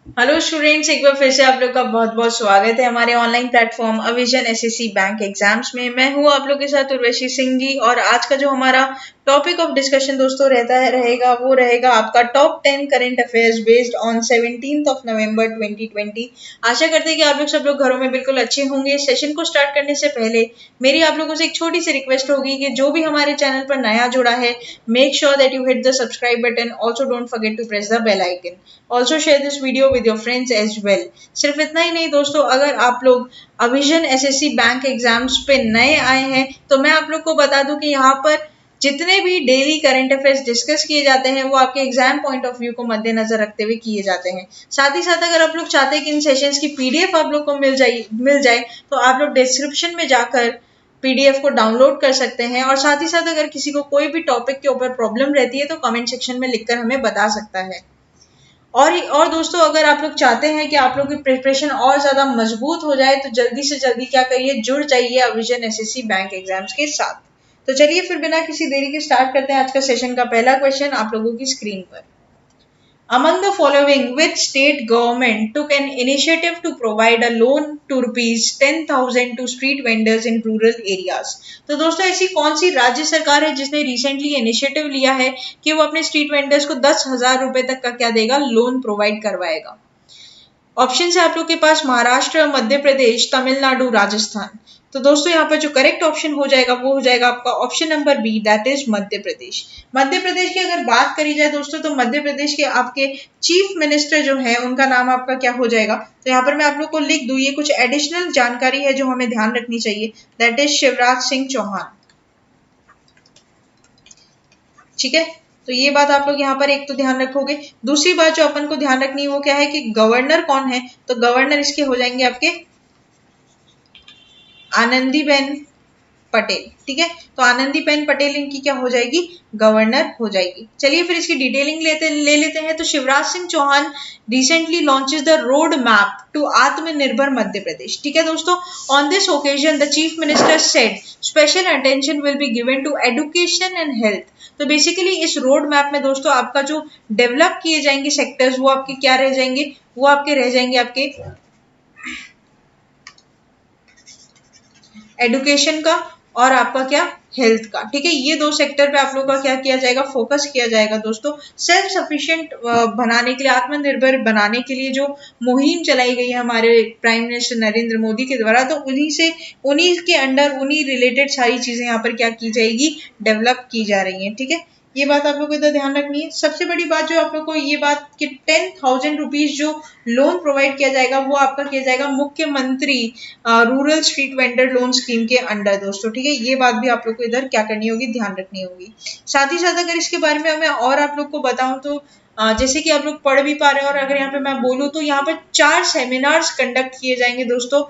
Hello students, एक बार फिर से आप लोग का बहुत बहुत स्वागत है हमारे ऑनलाइन प्लेटफॉर्म अविजन एसएससी बैंक एग्जाम्स में। मैं हूं आप लोग के साथ उर्वशी सिंह जी, और आज का जो हमारा टॉपिक ऑफ डिस्कशन दोस्तों रहेगा वो रहेगा आपका top 10 current affairs based on 17th of November 2020। आशा करते हैं कि आप लोग सब लोग घरों में बिल्कुल अच्छे होंगे। सेशन को स्टार्ट करने से पहले मेरी आप लोगों से एक छोटी सी रिक्वेस्ट होगी कि जो भी हमारे चैनल पर नया जुड़ा है, make sure that you hit the subscribe button. Also don't forget to press the bell icon. Also share this video with your friends as well. सिर्फ इतना ही नहीं दोस्तों, अगर आप लोग अविजन एसएससी बैंक एग्जाम्स पे नए आए हैं तो मैं आप लोग को बता दूं कि यहाँ पर जितने भी डेली करंट अफेयर्स डिस्कस किए जाते हैं वो आपके एग्जाम पॉइंट ऑफ व्यू को मद्देनजर रखते हुए किए जाते हैं। साथ ही साथ अगर आप लोग चाहते हैं कि इन सेशंस की पीडीएफ आप लोग को मिल जाए तो आप लोग डिस्क्रिप्शन में जाकर पीडीएफ को डाउनलोड कर सकते हैं। और साथ ही साथ अगर किसी को कोई भी टॉपिक के ऊपर प्रॉब्लम रहती है तो कमेंट सेक्शन में लिखकर हमें बता सकता है। और दोस्तों, अगर आप लोग चाहते हैं कि आप लोग की प्रिपरेशन और ज्यादा मजबूत हो जाए तो जल्दी से जल्दी क्या करिए, जुड़ जाइए अविजन एसएससी बैंक एग्जाम्स के साथ। तो चलिए फिर बिना किसी देरी के स्टार्ट करते हैं आज का सेशन का पहला क्वेश्चन आप लोगों की स्क्रीन पर। Among the following, which state government took an initiative to provide a loan to rupees 10,000 to street vendors in rural areas? तो दोस्तों, ऐसी कौन सी राज्य सरकार है जिसने रिसेंटली इनिशिएटिव लिया है कि वो अपने स्ट्रीट वेंडर्स को 10,000 रुपए तक का क्या देगा, लोन प्रोवाइड करवाएगा? ऑप्शन है आप लोग के पास महाराष्ट्र, मध्य प्रदेश, तमिलनाडु, राजस्थान। तो दोस्तों यहाँ पर जो करेक्ट ऑप्शन हो जाएगा वो हो जाएगा आपका option number B, that is Madhya Pradesh. Madhya Pradesh की अगर बात करी जाए दोस्तों तो मध्य प्रदेश के आपके चीफ मिनिस्टर जो है उनका नाम आपका क्या हो जाएगा, तो यहाँ पर मैं आप लोग को लिख दूं, ये कुछ एडिशनल जानकारी है जो हमें ध्यान रखनी चाहिए, दैट इज शिवराज सिंह चौहान। ठीक है, तो ये बात आप लोग यहाँ पर एक तो ध्यान रखोगे। दूसरी बात जो अपन को ध्यान रखनी है वो क्या है कि गवर्नर कौन है, तो गवर्नर इसके हो जाएंगे आपके आनंदीबेन पटेल। ठीक है, तो आनंदीबेन पटेल इनकी क्या हो जाएगी, गवर्नर हो जाएगी। चलिए फिर इसकी डिटेलिंग ले लेते हैं। तो Shivraj Singh Chouhan recently launches the road map to Aatmanirbhar Madhya Pradesh. ठीक है दोस्तों, on this occasion the chief minister said special attention will be given to education and health. तो बेसिकली इस रोड मैप में दोस्तों आपका जो डेवलप किए जाएंगे सेक्टर्स वो आपके क्या रह जाएंगे, वो आपके रह जाएंगे आपके एडुकेशन का और आपका क्या, हेल्थ का। ठीक है, ये दो सेक्टर पे आप लोगों का क्या किया जाएगा, फोकस किया जाएगा दोस्तों। सेल्फ सफिशिएंट बनाने के लिए, आत्मनिर्भर बनाने के लिए जो मुहिम चलाई गई है हमारे प्राइम मिनिस्टर नरेंद्र मोदी के द्वारा, तो उन्हीं के अंडर उन्हीं रिलेटेड सारी चीजें यहाँ पर क्या की जाएगी, डेवलप की जा रही है। ठीक है, ये बात आप लोग को इधर ध्यान रखनी है। सबसे बड़ी बात जो आप लोग को ये बात कि 10,000 रुपीज जो लोन प्रोवाइड किया जाएगा वो आपका किया जाएगा मुख्यमंत्री rural street vendor loan scheme के अंडर दोस्तों। ठीक है, ये बात भी आप लोग को इधर क्या करनी होगी, ध्यान रखनी होगी। साथ ही साथ अगर इसके बारे में मैं और आप लोग को बताऊं तो जैसे कि आप लोग पढ़ भी पा रहे हैं, और अगर यहाँ पे मैं बोलूँ तो यहाँ पर 4 सेमिनार्स कंडक्ट किए जाएंगे दोस्तों,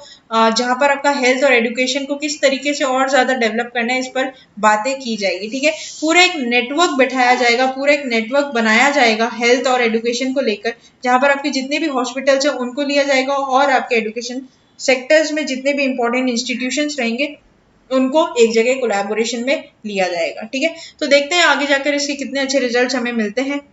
जहां पर आपका हेल्थ और एजुकेशन को किस तरीके से और ज्यादा डेवलप करना है इस पर बातें की जाएगी। ठीक है, पूरा एक नेटवर्क बैठाया जाएगा, पूरा एक नेटवर्क बनाया जाएगा हेल्थ और एजुकेशन को लेकर, जहां पर आपके जितने भी हॉस्पिटल्स हैं उनको लिया जाएगा और आपके एजुकेशन सेक्टर्स में जितने भी इंपॉर्टेंट इंस्टीट्यूशंस रहेंगे उनको एक जगह कोलैबोरेशन में लिया जाएगा। ठीक है, तो देखते हैं आगे जाकर इसके कितने अच्छे रिजल्ट्स हमें मिलते हैं।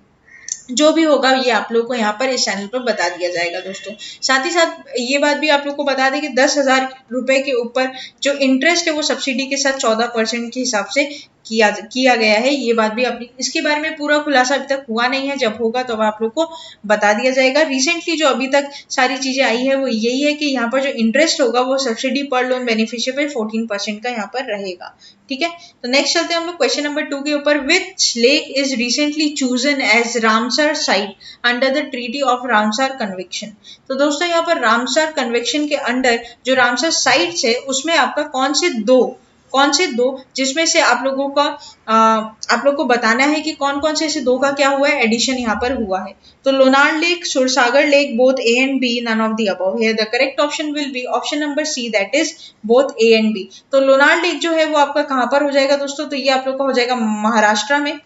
जो भी होगा ये आप लोग को यहाँ पर इस चैनल पर बता दिया जाएगा दोस्तों। साथ ही साथ ये बात भी आप लोग को बता दें कि 10,000 रुपए के ऊपर जो इंटरेस्ट है वो सब्सिडी के साथ 14% के हिसाब से किया गया है। ये बात भी अपनी, इसके बारे में पूरा खुलासा अभी तक हुआ नहीं है, जब होगा तो आप लोग को बता दिया जाएगा। रिसेंटली जो अभी तक सारी चीजें आई है वो यही है कि यहाँ पर जो इंटरेस्ट होगा वो सब्सिडी पर लोन बेनिफिशियरी पे 14% का यहाँ पर रहेगा। ठीक है, तो नेक्स्ट चलते हैं हम लोग क्वेश्चन नंबर 2 के ऊपर। Which lake is recently chosen as Ramsar site under the treaty of Ramsar convection. तो दोस्तों यहाँ पर रामसर कन्वेक्शन के अंडर जो रामसर साइट्स है उसमें आपका कौन से दो जिसमें से आप लोगों का आप लोग को बताना है कि कौन कौन से ऐसे दो का क्या हुआ है, एडिशन यहाँ पर हुआ है। तो Lonar lake, Sursagar lake, both A and B, none of the above. Here the correct option will be option number C, that is both A and B. तो लोनार लेक जो है वो आपका कहाँ पर हो जाएगा दोस्तों, तो ये आप लोग का हो जाएगा महाराष्ट्र में।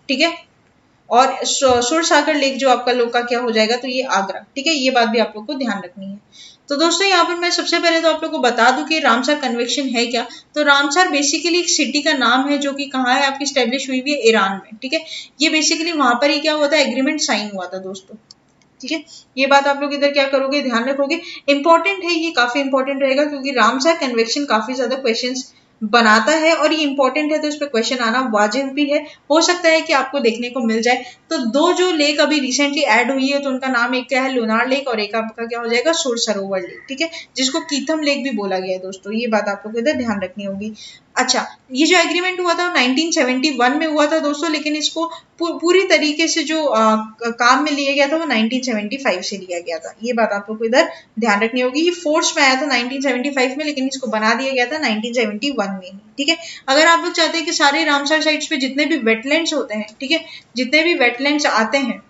ठीक है, और सुरसागर लेक जो आपका लोग का क्या हो जाएगा, तो ये आगरा। ठीक है, ये बात भी आप लोग को ध्यान रखनी है। तो दोस्तों यहाँ पर मैं सबसे पहले तो आप लोग को बता दूं कि रामसर कन्वेक्शन है क्या। तो रामसर बेसिकली एक सिटी का नाम है जो कि कहाँ है, आपकी स्टैब्लिश हुई हुई है ईरान में। ठीक है, ये बेसिकली वहां पर ही क्या हुआ था, एग्रीमेंट साइन हुआ था दोस्तों। ठीक है, ये बात आप लोग इधर क्या करोगे, ध्यान रखोगे। इंपॉर्टेंट है, ये काफी इंपॉर्टेंट रहेगा क्योंकि रामसर कन्वेक्शन काफी ज्यादा क्वेश्चंस बनाता है और ये इंपॉर्टेंट है, तो इस पे क्वेश्चन आना वाजिब भी है। हो सकता है कि आपको देखने को मिल जाए। तो दो जो लेक अभी रिसेंटली ऐड हुई है, तो उनका नाम एक क्या है, लुनार लेक, और एक आपका क्या हो जाएगा, सुर सरोवर लेक। ठीक है, जिसको कीथम लेक भी बोला गया है दोस्तों, ये बात आप लोग को इधर ध्यान रखनी होगी। अच्छा, ये जो एग्रीमेंट हुआ था 1971 में हुआ था दोस्तों, लेकिन इसको पूरी तरीके से जो काम में लिया गया था वो 1975 से लिया गया था। ये बात आप लोग को इधर ध्यान रखनी होगी। ये फोर्स में आया था 1975 में, लेकिन इसको बना दिया गया था 1971 में। ठीक है, अगर आप लोग चाहते हैं कि सारे रामसर साइट्स पे जितने भी वेटलैंड्स होते हैं, ठीक है, जितने भी वेटलैंड्स आते हैं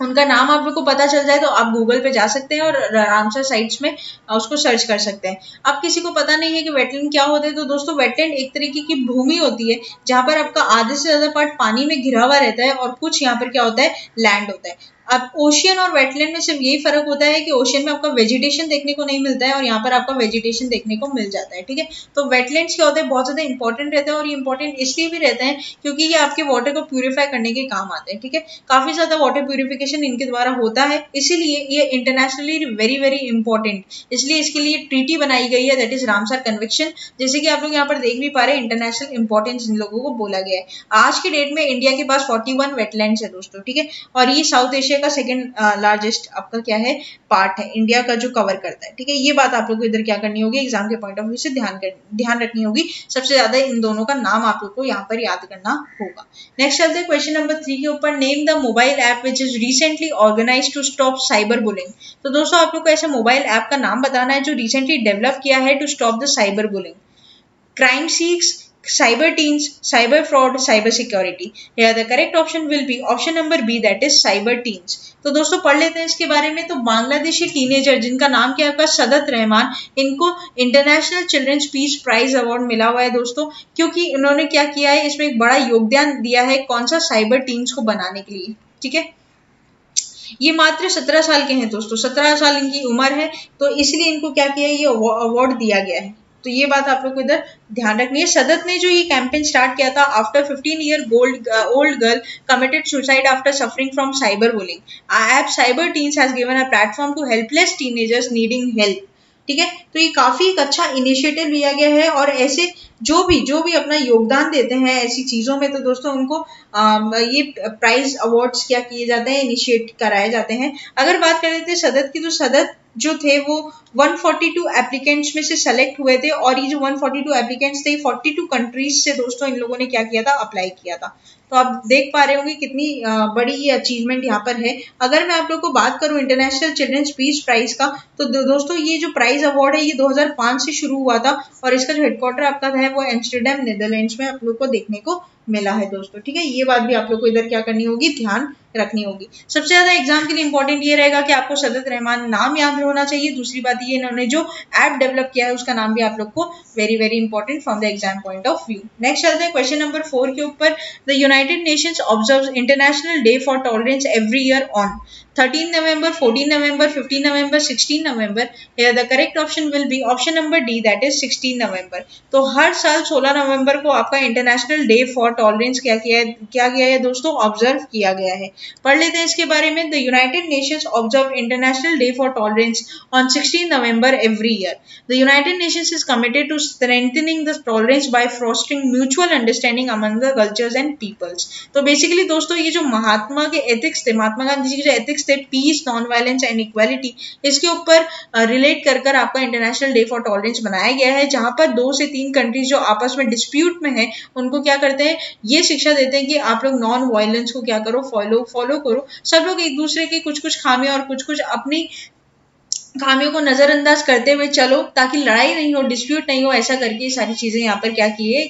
उनका नाम आप लोग को पता चल जाए, तो आप गूगल पे जा सकते हैं और रामसर साइट्स में उसको सर्च कर सकते हैं। अब किसी को पता नहीं है कि वेटलैंड क्या होते हैं, तो दोस्तों वेटलैंड एक तरीके की भूमि होती है जहां पर आपका आधे से ज्यादा पार्ट पानी में घिरा हुआ रहता है और कुछ यहाँ पर क्या होता है, लैंड होता है। अब ओशियन और वेटलैंड में सिर्फ यही फर्क होता है कि ओशियन में आपका वेजिटेशन देखने को नहीं मिलता है और यहाँ पर आपका वेजिटेशन देखने को मिल जाता है। ठीक है, तो वेटलैंड्स क्या होते हैं, बहुत ज्यादा इंपॉर्टेंट रहते हैं, और ये इंपॉर्टेंट इसलिए भी रहते हैं क्योंकि ये आपके वाटर को प्यूरिफाई करने के काम आते हैं। ठीक है, काफी ज्यादा वाटर प्यूरिफिकेशन इनके द्वारा होता है, इसीलिए ये इंटरनेशनली वेरी वेरी इंपॉर्टेंट, इसलिए इसके लिए ट्रीटी बनाई गई है, दैट इज रामसर कन्वेक्शन। जैसे कि आप लोग यहाँ पर देख भी पा रहे हैं, इंटरनेशनल इंपॉर्टेंस इन लोगों को बोला गया है। आज के डेट में इंडिया के पास 41 वेटलैंड्स है दोस्तों। ठीक है, और ये साउथ एशिया का सेकंड लार्जेस्ट आपका क्या है, पार्ट है इंडिया का जो कवर करता है। ठीक है, ये बात आप लोग को इधर क्या करनी होगी, एग्जाम के पॉइंट ऑफ व्यू से ध्यान रखनी होगी। सबसे ज्यादा इन दोनों का नाम आप लोग को यहाँ पर याद करना होगा। नेक्स्ट चलते हैं क्वेश्चन नंबर 3 के ऊपर। Name the mobile app which is recently organised to stop cyber bullying. तो दोस्तों आप लोग को ऐसे मोबाइल ऐप का नाम बताना है जो रिसेंटली डेवलप किया है to stop the cyber bullying. Crime seeks, cyber teens, cyber fraud, cyber security. Here the correct option will be option number B, that is cyber teens. तो दोस्तों पढ़ लेते हैं इसके बारे में। तो बांग्लादेशी टीनेजर जिनका नाम क्या है, सदत रहमान, इनको international children's peace prize award मिला हुआ है दोस्तों, क्योंकि इन्होंने क्या किया है, इसमें एक बड़ा योगदान दिया है, कौन सा, साइबर टीन्स को बनाने के लिए। ठीक है, ये मात्र 17 साल के हैं दोस्तों, 17 साल इनकी उम्र है, तो इसलिए इनको क्या किया है, ये अवार्ड दिया गया है। तो ये बात आप लोग को इधर ध्यान रखनी है। सदत ने जो ये कैंपेन स्टार्ट किया था, after 15 year old girl committed suicide after suffering from cyber bullying, app cyber teens has given a platform to helpless teenagers needing help. ठीक है, तो ये काफी एक अच्छा इनिशिएटिव लिया गया है, और ऐसे जो भी अपना योगदान देते हैं ऐसी चीजों में, तो दोस्तों उनको ये प्राइज अवार्ड्स क्या किए जाते हैं, इनिशिएट कराए जाते हैं। अगर बात कर लेते हैं सदत की, तो सदत जो थे वो 142 एप्लीकेंट्स में से सेलेक्ट हुए थे, और ये जो 142 एप्लीकेंट्स थे 42 कंट्रीज से दोस्तों इन लोगों ने क्या किया था, अप्लाई किया था। तो आप देख पा रहे होंगे कितनी बड़ी ये अचीवमेंट यहाँ पर है। अगर मैं आप लोग को बात करूं इंटरनेशनल चिल्ड्रंस पीस प्राइज का, तो दोस्तों ये जो प्राइज अवार्ड है ये 2005 से शुरू हुआ था, और इसका जो हेडक्वार्टर आपका है वो एम्स्टर्डम नीदरलैंड्स में आप लोग को देखने को मिला है दोस्तों। ठीक है, ये बात भी आप लोग को इधर क्या करनी होगी, ध्यान रखनी होगी। सबसे ज्यादा एग्जाम के लिए इंपॉर्टेंट ये रहेगा कि आपको सदत रहमान नाम याद होना चाहिए। दूसरी बात ये, इन्होंने जो ऐप डेवलप किया है उसका नाम भी आप लोग को very very important from the exam point of view. Next चलते हैं क्वेश्चन नंबर 4 के ऊपर। The United Nations observes international day for tolerance every year on 13 November, 14 November, 15 November, 16 November. Here the correct option will be option number D, that is 16 November. तो हर साल 16 नवंबर को आपका international day for tolerance क्या गया है दोस्तों, observe किया गया है। पढ़ लेते हैं इसके बारे में। The United Nations observe international day for tolerance on 16 November every year. The United Nations is committed to strengthening the tolerance by fostering mutual understanding among the cultures and peoples. तो बेसिकली दोस्तों ये जो महात्मा के ethics थे, महात्मा गांधी जी के जो ethics थे, peace, non violence and equality, इसके ऊपर रिलेट कर आपका इंटरनेशनल डे फॉर टॉलरेंस बनाया गया है, जहां पर 2 से 3 कंट्रीज जो आपस में डिस्प्यूट में है उनको क्या करते हैं, ये शिक्षा देते हैं कि आप लोग नॉन वायलेंस को क्या करो, फॉलो करो। सब लोग एक दूसरे की कुछ खामियां और कुछ अपनी खामियों को नजरअंदाज करते हुए चलो, ताकि लड़ाई नहीं हो, डिस्प्यूट नहीं हो, ऐसा करके सारी चीजें यहाँ पर क्या की है,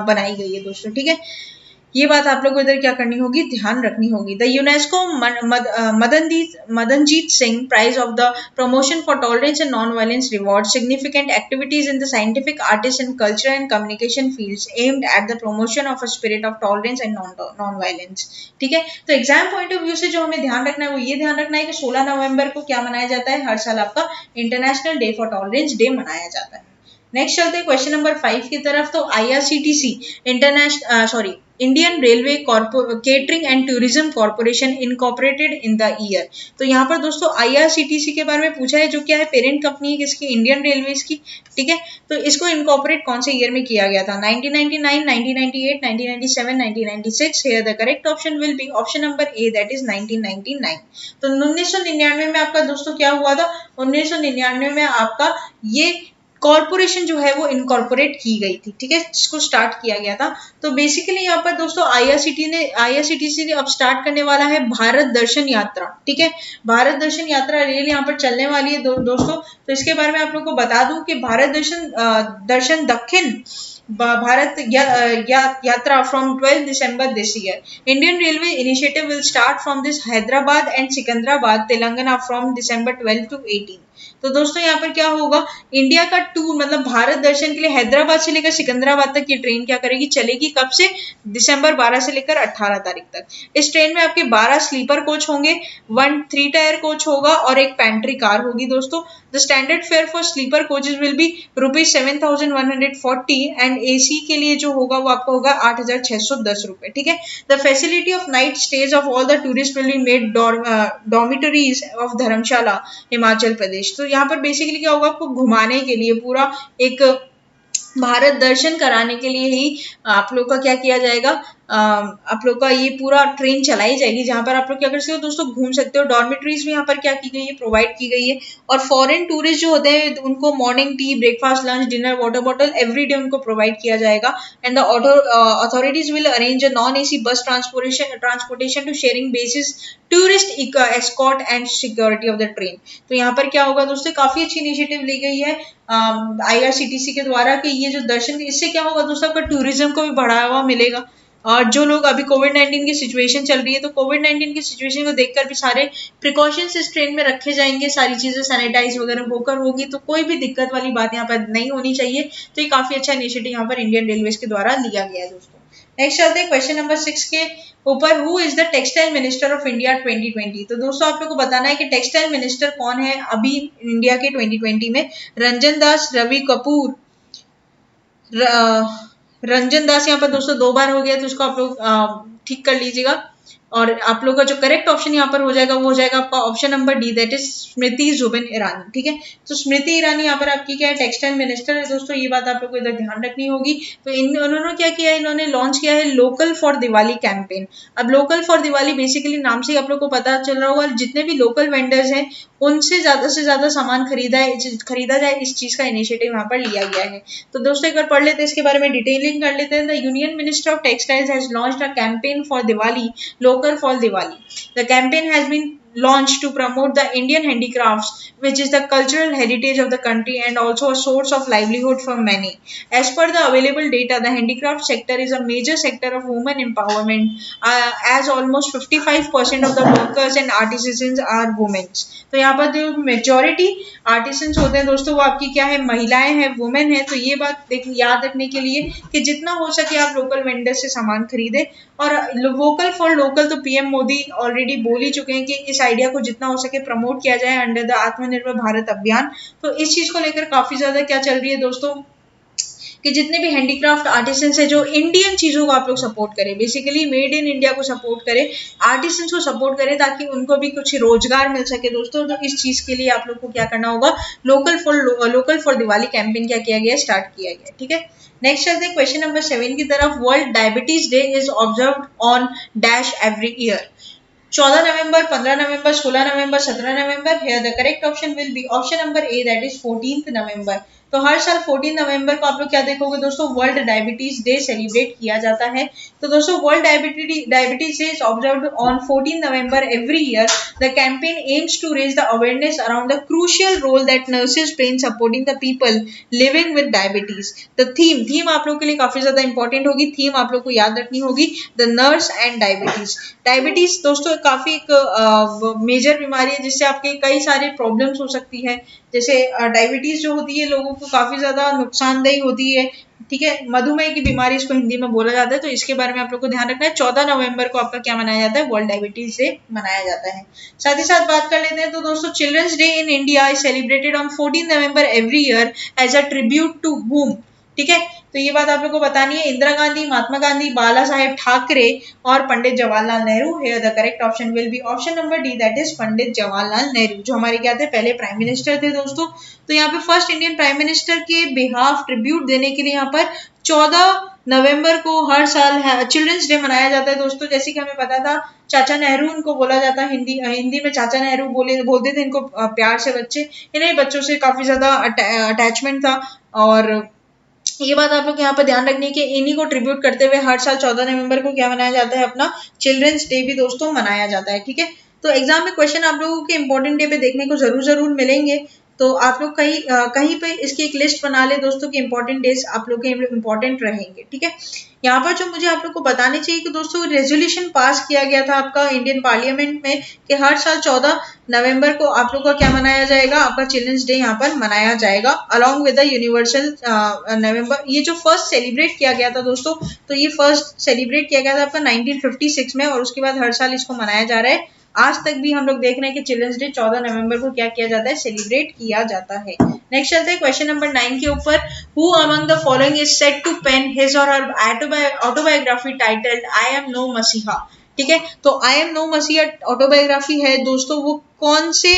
बनाई गई है दोस्तों। ठीक है, ये बात आप लोग को इधर क्या करनी होगी, ध्यान रखनी होगी। The UNESCO Madanjeet Singh prize of the promotion for tolerance and non violence reward significant activities in the scientific, artist and culture and communication fields aimed at the promotion of a spirit of tolerance and non violence. ठीक है, तो exam point of view से जो हमें ध्यान रखना है वो ये ध्यान रखना है कि 16 नवंबर को क्या मनाया जाता है, हर साल आपका international day for tolerance day मनाया जाता है। नेक्स्ट चलते हैं क्वेश्चन नंबर 5 की तरफ। तो IRCTC international Indian railway catering and tourism corporation incorporated in the year. तो यहाँ पर दोस्तों IRCTC के बारे में पूछा है, जो क्या है पेरेंट कंपनी है किसकी, इंडियन रेलवेज की, ठीक है। तो इसको इनकॉर्पोरेट कौन से ईयर में किया गया था, 1999, 1998, 1997, 1996। Here the correct option will be option number A, that is 1999। तो 1999 में आपका दोस्तों क्या हुआ था, 1999 में आपका ये कॉर्पोरेशन जो है वो इनकॉर्पोरेट की गई थी, ठीक है, जिसको स्टार्ट किया गया था। तो बेसिकली यहाँ पर दोस्तों IRCTC ने अब स्टार्ट करने वाला है भारत दर्शन यात्रा, ठीक है। भारत दर्शन यात्रा रेल यहाँ पर चलने वाली है दोस्तों। तो इसके बारे में आप लोगों को बता दूं कि भारत दर्शन दक्षिण भारत यात्रा from 12 December this year. Indian Railway initiative will start from this Hyderabad and Secunderabad, Telangana from December 12 to 18। तो दोस्तों यहाँ पर क्या होगा, इंडिया का टूर मतलब भारत दर्शन के लिए हैदराबाद से लेकर सिकंदराबाद तक ये ट्रेन क्या करेगी, चलेगी। कब से, दिसंबर 12 से लेकर 18 तारीख तक। इस ट्रेन में आपके 12 स्लीपर कोच होंगे, 1 3 टायर कोच होगा और एक पैंट्री कार होगी दोस्तों। The standard fare for sleeper coaches will be ₹7,140 and AC के लिए जो होगा वो आपका होगा 8,610 रुपए, ठीक है। The facility of night stage of all the tourist will be made dormitories of Dharamshala, Himachal Pradesh. तो यहाँ पर बेसिकली क्या होगा, आपको घुमाने के लिए पूरा एक भारत दर्शन कराने के लिए ही आप लोग का क्या किया जाएगा, आप लोग का ये पूरा ट्रेन चलाई जाएगी, जहां पर आप लोग क्या कर सकते हो दोस्तों, घूम सकते हो। डॉर्मेटरीज भी यहाँ पर क्या की गई है, प्रोवाइड की गई है। और फॉरेन टूरिस्ट जो होते हैं उनको morning tea, breakfast, lunch, dinner, water bottle every day उनको प्रोवाइड किया जाएगा। And the authorities will arrange a non-AC bus transportation to sharing basis tourist escort and security of the train. तो यहाँ पर क्या होगा दोस्तों, काफी अच्छी इनिशिएटिव ली गई है IRCTC के द्वारा कि ये जो दर्शन, इससे क्या होगा दोस्तों, आपका टूरिज्म को भी बढ़ावा मिलेगा। और जो लोग अभी कोविड-19 की सिचुएशन चल रही है, तो कोविड-19 की सिचुएशन को देखकर भी सारे प्रिकॉशंस इस ट्रेन में रखे जाएंगे, सारी चीजें सैनिटाइज वगैरह होकर होगी, तो कोई भी दिक्कत वाली बात यहाँ पर नहीं होनी चाहिए। तो ये काफी अच्छा इनिशिएटिव यहाँ पर इंडियन रेलवेज के द्वारा लिया गया है दोस्तों। नेक्स्ट चलते हैं क्वेश्चन नंबर 6 के ऊपर। Who is the textile minister of India 2020। तो दोस्तों आप लोग को बताना है कि टेक्सटाइल मिनिस्टर कौन है अभी इंडिया के 2020 में। रंजन दास, रवि कपूर, रंजन दास यहाँ पर दोस्तों 2 बार हो गया, तो उसको आप लोग ठीक कर लीजिएगा। और आप लोग का जो करेक्ट ऑप्शन यहाँ पर हो जाएगा वो हो जाएगा आपका option number D, that is Smriti Zubin Irani, ठीक है। तो स्मृति ईरानी यहाँ पर आपकी क्या है, टेक्सटाइल मिनिस्टर है दोस्तों। ये बात आप लोग को इधर ध्यान रखनी होगी। तो उन्होंने क्या किया है, इन्होंने लॉन्च किया है लोकल फॉर दिवाली कैंपेन। अब लोकल फॉर दिवाली बेसिकली नाम से ही आप लोग को पता चल रहा होगा, जितने भी लोकल वेंडर्स हैं उनसे ज्यादा सामान खरीदा जाए, इस चीज का इनिशिएटिव यहाँ पर लिया गया है। तो दोस्तों एक बार पढ़ लेते हैं इसके बारे में, डिटेलिंग कर लेते हैं। The union minister of textiles has launched a campaign for Diwali, local for Diwali. The campaign has been launched to promote the Indian handicrafts, which is the cultural heritage of the country and also a source of livelihood for many. As per the available data, the handicraft sector is a major sector of women empowerment, as almost 55% of the workers and artisans are women. तो यहाँ पर जो majority artisans होते हैं दोस्तों वो आपकी क्या है, महिलाएं हैं, वुमेन है। तो ये बात याद रखने के लिए कि जितना हो सके आप लोकल वेंडर से सामान खरीदें। और वोकल फॉर लोकल तो PM मोदी ऑलरेडी बोल ही चुके हैं कि इस आइडिया को जितना हो सके प्रमोट किया जाए अंडर द आत्मनिर्भर भारत अभियान। तो इस चीज को लेकर काफी ज्यादा क्या चल रही है दोस्तों, कि जितने भी हैंडीक्राफ्ट आर्टिसंस है जो इंडियन चीजों को आप लोग सपोर्ट करें, बेसिकली मेड इन इंडिया को सपोर्ट करें, आर्टिसंस को सपोर्ट करें, ताकि उनको भी कुछ रोजगार मिल सके दोस्तों। तो इस चीज के लिए आप लोग को क्या करना होगा, लोकल फॉर दिवाली कैंपेन क्या किया गया, स्टार्ट किया गया, ठीक है। नेक्स्ट चलते हैं क्वेश्चन नंबर 7 की तरफ। World diabetes day is observed on dash every year. 14 November, 15 November, 16 November, 17 November. Here the correct option will be option number A, that is 14 नवंबर। तो हर साल 14 नवंबर को आप लोग क्या देखोगे दोस्तों, वर्ल्ड डायबिटीज डे सेलिब्रेट किया जाता है। तो दोस्तों world diabetes day is observed on 14 November every year. The campaign aims to raise the awareness around the crucial role that nurses play in supporting the people living with diabetes. The theme आप लोग के लिए काफी ज्यादा important होगी, theme आप लोग को याद रखनी होगी, the nurse and diabetes. Diabetes दोस्तों काफी एक मेजर बीमारी है जिससे आपके कई सारे प्रॉब्लम्स हो सकती है। जैसे डायबिटीज जो होती है लोगों को काफी ज्यादा नुकसानदेही होती है, ठीक है, मधुमेह की बीमारी इसको हिंदी में बोला जाता है, तो इसके बारे में आप लोग को ध्यान रखना है। 14 नवंबर को आपका क्या मनाया जाता है, वर्ल्ड डायबिटीज डे मनाया जाता है। साथ ही साथ बात कर लेते हैं तो दोस्तों children's day in India is celebrated on 14 November every year as a tribute to whom, ठीक है, तो ये बात आप लोग को बतानी है। इंदिरा गांधी, महात्मा गांधी, बाला साहेब ठाकरे और Pandit Jawaharlal Nehru. Here the correct option will be option number D, that is Pandit Jawaharlal Nehru, जो हमारे क्या थे, पहले प्राइम मिनिस्टर थे दोस्तों। तो यहाँ पे फर्स्ट इंडियन प्राइम मिनिस्टर के बिहाफ ट्रिब्यूट देने के लिए यहाँ पर 14 नवंबर को हर साल चिल्ड्रंस डे मनाया जाता है दोस्तों। जैसे कि हमें पता था चाचा नेहरू उनको बोला जाता है, हिंदी में चाचा नेहरू बोलते थे इनको प्यार से बच्चे। इन्हें बच्चों से काफी ज्यादा अटैचमेंट था, और ये बात आप लोग यहाँ पर ध्यान रखनी है कि इन्हीं को ट्रिब्यूट करते हुए हर साल 14 नवंबर को क्या मनाया जाता है, अपना चिल्ड्रंस डे भी दोस्तों मनाया जाता है। ठीक है, तो एग्जाम में क्वेश्चन आप लोगों के इंपॉर्टेंट डे पे देखने को जरूर मिलेंगे, तो आप लोग कहीं पे इसकी एक लिस्ट बना ले दोस्तों कि इंपॉर्टेंट डेज आप लोग के इंपॉर्टेंट रहेंगे। ठीक है, यहाँ पर जो मुझे आप लोग को बताने चाहिए कि दोस्तों रेजोल्यूशन पास किया गया था आपका इंडियन पार्लियामेंट में कि हर साल 14 नवंबर को आप लोग का क्या मनाया जाएगा, आपका चिल्ड्रंस डे यहाँ पर मनाया जाएगा अलॉन्ग विद द यूनिवर्सल नवंबर। ये जो फर्स्ट सेलिब्रेट किया गया था दोस्तों, तो ये फर्स्ट सेलिब्रेट किया गया था आपका 1956 में, और उसके बाद हर साल इसको मनाया जा रहा है। आज तक भी हम लोग देख रहे हैं कि चिल्ड्रंस डे 14 नवंबर को क्या किया जाता है, सेलिब्रेट किया जाता है। नेक्स्ट चलते हैं क्वेश्चन नंबर 9 के ऊपर। Who among the following is said to pen his or her autobiography titled I am no messiah. ठीक है, तो I am no messiah autobiography है दोस्तों, वो कौन से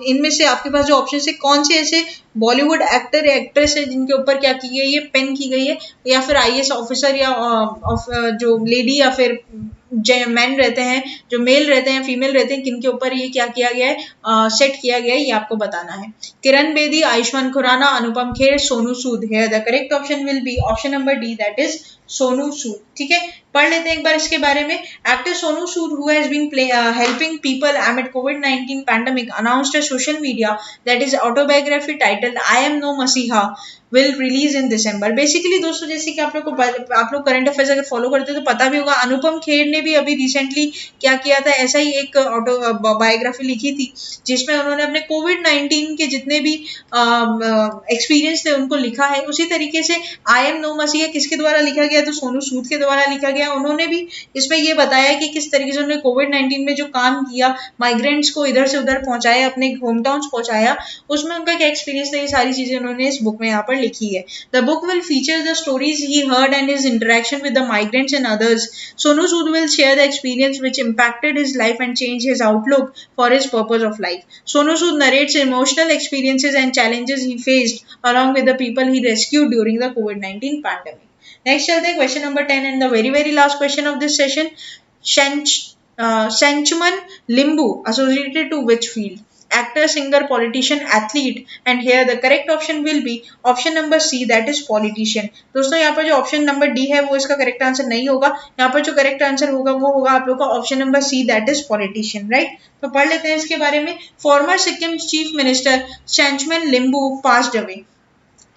इनमें से आपके पास जो ऑप्शन है कौन से ऐसे बॉलीवुड एक्टर या एक्ट्रेस है जिनके ऊपर क्या की गई है, पेन की गई है, या फिर आईएएस ऑफिसर या जो लेडी या फिर मैन रहते हैं, जो मेल रहते हैं, फीमेल रहते हैं, किनके ऊपर ये क्या किया गया है, सेट किया गया है, ये आपको बताना है। Kiran Bedi, Ayushmann Khurrana, Anupam Kher, Sonu Sood. Here the correct option will be option number D, that is Sonu Sood. ठीक है, पढ़ लेते हैं एक बार इसके बारे में। Actor Sonu Sood who has been helping people amid COVID-19 pandemic announced a social media that is autobiography titled I am no Masiha will release in December। Basically दोस्तों जैसे कि आप लोग करंट अफेयर्स अगर फॉलो करते हो तो पता भी होगा, अनुपम खेर ने भी अभी रिसेंटली क्या किया था, ऐसा ही एक ऑटोबायोग्राफी लिखी थी जिसमें उन्होंने अपने कोविड-19 के जितने भी एक्सपीरियंस थे उनको लिखा है। उसी तरीके से आई एम नो मसीहा किसके द्वारा लिखा गया, तो सोनू सूद के द्वारा लिखा गया। उन्होंने भी इसमें ये बताया कि किस तरीके से उन्होंने कोविड-19 में जो काम किया, माइग्रेंट्स को इधर से उधर पहुंचाया, अपने होम टाउन्स पहुंचाया, उसमें उनका क्या एक्सपीरियंस था, ये सारी चीजें उन्होंने इस बुक में यहाँ पर लिखी है। The book will feature the stories he heard and his interaction with the migrants and others. Sonu Sood will share the experience which impacted his life and changed his outlook for his purpose of life. Sonu Sood narrates emotional experiences and challenges he faced along with the people he rescued during the COVID-19 pandemic. Next चलते हैं question number 10 and the very last question of this session. Sanchman Limbu associated to which field? Actor, singer, politician, athlete, and here the correct option will be option number C, that is politician। दोस्तों यहाँ पर जो option number D है वो इसका correct answer नहीं होगा, यहाँ पर जो करेक्ट आंसर होगा वो होगा आप लोग का option number C, that is politician. Right, तो पढ़ लेते हैं इसके बारे में। Former Sikkim chief minister Sanchaman Limboo passed away.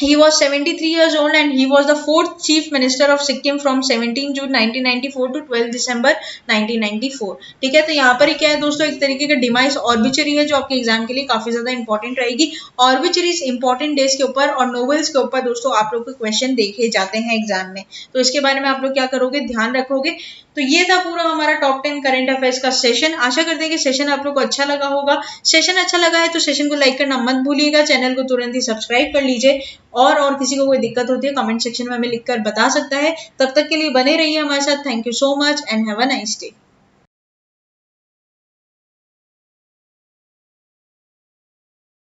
He was 73 years old and he was the fourth chief minister of Sikkim from 17 June 1994 to 12 December 1994। ठीक है, तो यहाँ पर क्या है दोस्तों, एक तरीके का डिमाइस ऑर्बिचरी है जो आपके एग्जाम के लिए काफी ज्यादा इंपॉर्टेंट रहेगी। ऑर्बिचरीज इंपॉर्टेंट डेज के ऊपर और नोवेल्स के ऊपर दोस्तों आप लोग को क्वेश्चन देखे जाते हैं एग्जाम में, तो इसके बारे में आप लोग क्या करोगे, ध्यान रखोगे। तो ये था पूरा हमारा टॉप 10 करंट अफेयर्स का सेशन। आशा करते हैं कि सेशन आप लोग को अच्छा लगा होगा। सेशन अच्छा लगा है तो सेशन को लाइक करना मत भूलिएगा, चैनल को तुरंत ही सब्सक्राइब कर लीजिए, और किसी को कोई दिक्कत होती है कमेंट सेक्शन में हमें लिखकर बता सकता है। तब तक के लिए बने रहिए हमारे साथ। Thank you so much and have a nice day.